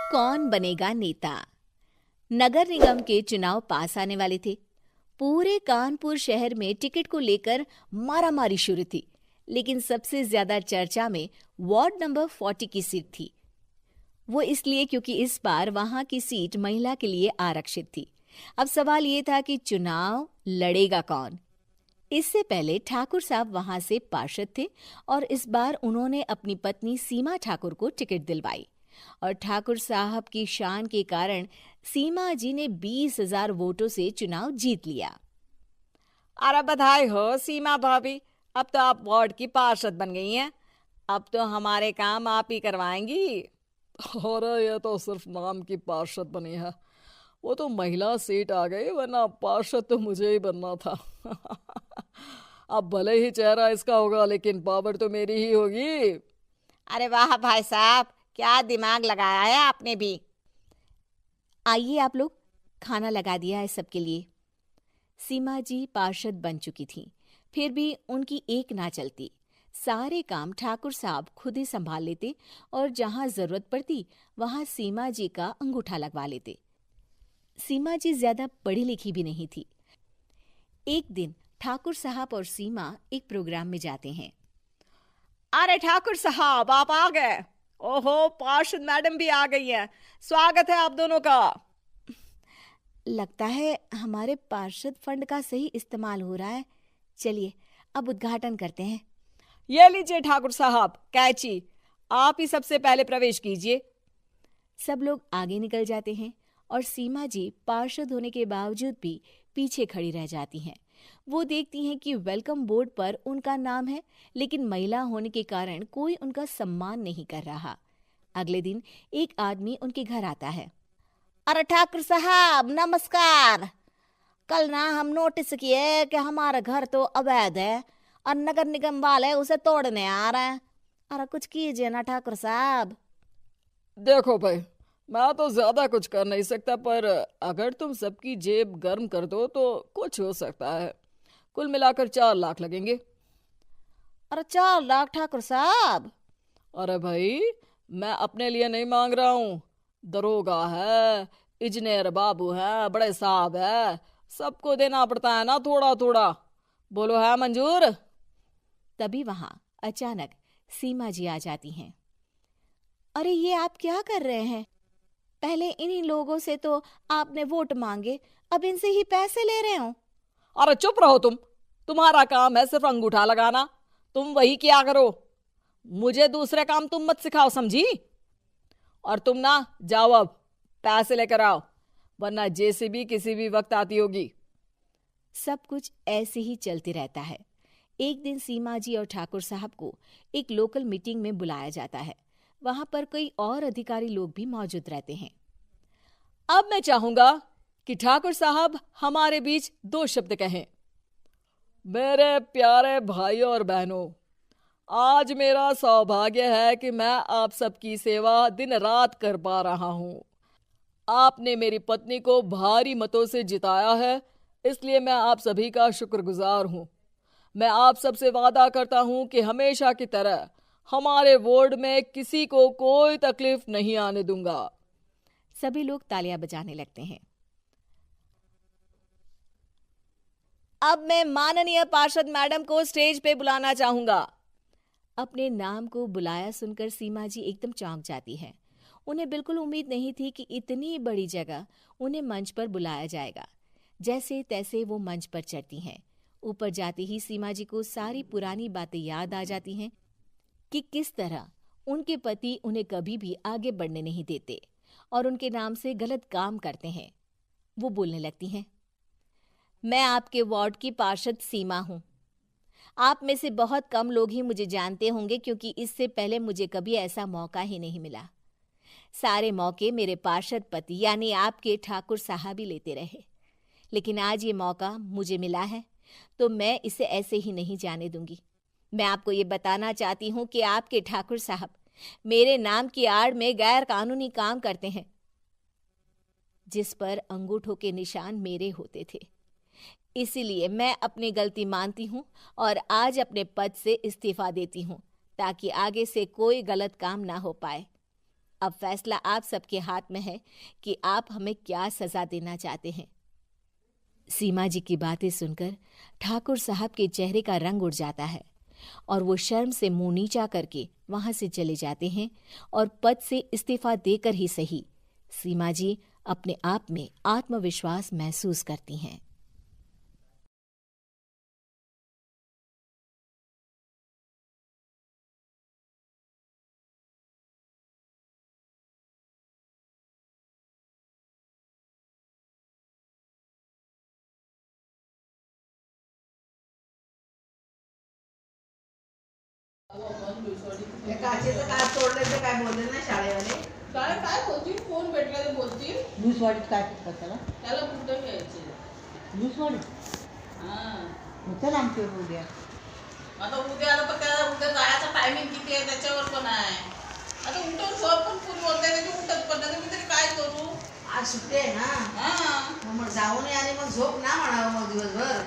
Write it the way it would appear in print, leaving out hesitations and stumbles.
कौन बनेगा नेता। नगर निगम के चुनाव पास आने वाले थे। पूरे कानपुर शहर में टिकट को लेकर मारामारी शुरू थी, लेकिन सबसे ज्यादा चर्चा में वार्ड नंबर 40 की सीट थी। वो इसलिए क्योंकि इस बार वहां की सीट महिला के लिए आरक्षित थी। अब सवाल ये था कि चुनाव लड़ेगा कौन। इससे पहले ठाकुर साहब वहां से पार्षद थे और इस बार उन्होंने अपनी पत्नी सीमा ठाकुर को टिकट दिलवाई और ठाकुर साहब की शान के कारण सीमा जी ने 20,000 वोटों से चुनाव जीत लिया। अरे बधाई हो सीमा भाभी, अब तो आप वार्ड की पार्षद बन गई हैं। अब तो हमारे काम आप ही करवाएंगी। अरे ये तो सिर्फ नाम की पार्षद बनी है, वो तो महिला सीट आ गई, वरना पार्षद तो मुझे ही बनना था। अब भले ही चेहरा इसका होगा, लेकिन पावर तो मेरी ही होगी। अरे वाह भाई साहब, क्या दिमाग लगाया है आपने भी। आइए आप लोग, खाना लगा दिया है सबके लिए। सीमा जी पार्षद बन चुकी थीं, फिर भी उनकी एक ना चलती। सारे काम ठाकुर साहब खुद ही संभाल लेते और जहां जरूरत पड़ती वहां सीमा जी का अंगूठा लगवा लेते। सीमा जी ज्यादा पढ़ी लिखी भी नहीं थी। एक दिन ठाकुर साहब और सीमा एक प्रोग्राम में जाते हैं। अरे ठाकुर साहब, आप आ गए। ओहो, पार्षद मैडम भी आ गई हैं। स्वागत है आप दोनों का। लगता है हमारे पार्षद फंड का सही इस्तेमाल हो रहा है। चलिए अब उद्घाटन करते हैं। ये लीजिए ठाकुर साहब कैची, आप ही सबसे पहले प्रवेश कीजिए। सब लोग आगे निकल जाते हैं और सीमा जी पार्षद होने के बावजूद भी पीछे खड़ी रह जाती हैं। वो देखती हैं कि वेलकम बोर्ड पर उनका नाम है, लेकिन महिला होने के कारण कोई उनका सम्मान नहीं कर रहा। अगले दिन एक आदमी उनके घर आता है। अरे ठाकुर साहब नमस्कार। कल ना हम नोटिस किए कि हमारा घर तो अवैध है और नगर निगम वाले उसे तोड़ने आ रहे हैं। अरे कुछ कीजिए ना ठाकुर साहब। देखो भाई, मैं तो ज्यादा कुछ कर नहीं सकता, पर अगर तुम सबकी जेब गर्म कर दो तो कुछ हो सकता है। कुल मिलाकर 4 लाख लगेंगे। अरे 4 लाख ठाकुर साहब? अरे भाई, मैं अपने लिए नहीं मांग रहा हूँ। दरोगा है, इंजीनियर बाबू है, बड़े साहब है, सबको देना पड़ता है ना थोड़ा थोड़ा। बोलो है मंजूर? तभी वहां अचानक सीमा जी आ जाती हैं। अरे ये आप क्या कर रहे हैं? पहले इन्हीं लोगों से तो आपने वोट मांगे, अब इनसे ही पैसे ले रहे हो। अरे चुप रहो तुम, तुम्हारा काम है सिर्फ अंगूठा लगाना, तुम वही किया करो। मुझे दूसरे काम तुम मत सिखाओ, समझी? और तुम ना जाओ, अब पैसे लेकर आओ, वरना जेसीबी किसी भी वक्त आती होगी। सब कुछ ऐसे ही चलते रहता है। एक दिन सीमा जी और ठाकुर साहब को एक लोकल मीटिंग में बुलाया जाता है। वहां पर कई और अधिकारी लोग भी मौजूद रहते हैं। अब मैं चाहूंगा कि ठाकुर साहब हमारे बीच 2 शब्द कहें। मेरे प्यारे भाइयों और बहनों, आज मेरा सौभाग्य है कि मैं आप सबकी सेवा दिन रात कर पा रहा हूं। आपने मेरी पत्नी को भारी मतों से जिताया है, इसलिए मैं आप सभी का शुक्रगुजार हूं। मैं आप सबसे वादा करता हूं कि हमेशा की तरह हमारे वार्ड में किसी को कोई तकलीफ नहीं आने दूंगा। सभी लोग तालियां बजाने लगते हैं। अब मैं माननीय पार्षद मैडम को स्टेज पे बुलाना चाहूंगा। अपने नाम को बुलाया सुनकर सीमा जी एकदम चौंक जाती है। उन्हें बिल्कुल उम्मीद नहीं थी कि इतनी बड़ी जगह उन्हें मंच पर बुलाया जाएगा। जैसे तैसे वो मंच पर चढ़ती हैं। ऊपर जाते ही सीमा जी को सारी पुरानी बातें याद आ जाती हैं कि किस तरह उनके पति उन्हें कभी भी आगे बढ़ने नहीं देते और उनके नाम से गलत काम करते हैं। वो बोलने लगती हैं। मैं आपके वार्ड की पार्षद सीमा हूं। आप में से बहुत कम लोग ही मुझे जानते होंगे, क्योंकि इससे पहले मुझे कभी ऐसा मौका ही नहीं मिला। सारे मौके मेरे पार्षद पति यानी आपके ठाकुर साहब ही लेते रहे, लेकिन आज ये मौका मुझे मिला है तो मैं इसे ऐसे ही नहीं जाने दूंगी। मैं आपको ये बताना चाहती हूँ कि आपके ठाकुर साहब मेरे नाम की आड़ में गैर कानूनी काम करते हैं, जिस पर अंगूठों के निशान मेरे होते थे। इसीलिए मैं अपनी गलती मानती हूँ और आज अपने पद से इस्तीफा देती हूँ, ताकि आगे से कोई गलत काम ना हो पाए। अब फैसला आप सबके हाथ में है कि आप हमें क्या सजा देना चाहते हैं। सीमा जी की बातें सुनकर ठाकुर साहब के चेहरे का रंग उड़ जाता है और वो शर्म से मुंह नीचा करके वहां से चले जाते हैं और पद से इस्तीफा देकर ही सही सीमा जी अपने आप में आत्मविश्वास महसूस करती हैं। काचेचं काच तोडलं तर काय बोलले ना शाळेवाले. काय काय बोलतील कोण भेटला ते बोलतील लूसवाडीत काय करतात त्याला? त्याला कुठं घ्यायचे लूसवाडी हा चल आमच्या उद्या. आता उद्या आलं पण त्याला उद्या जायचा टायमिंग किती आहे त्याच्यावर पण आहे. आता उठून झोप पण फुल बोलताय त्याची उठत पण नाही मी तरी काय करू. आज सुट्टी आहे ना हा मग जाऊन ये आणि मग झोप ना म्हणावं मग दिवसभर.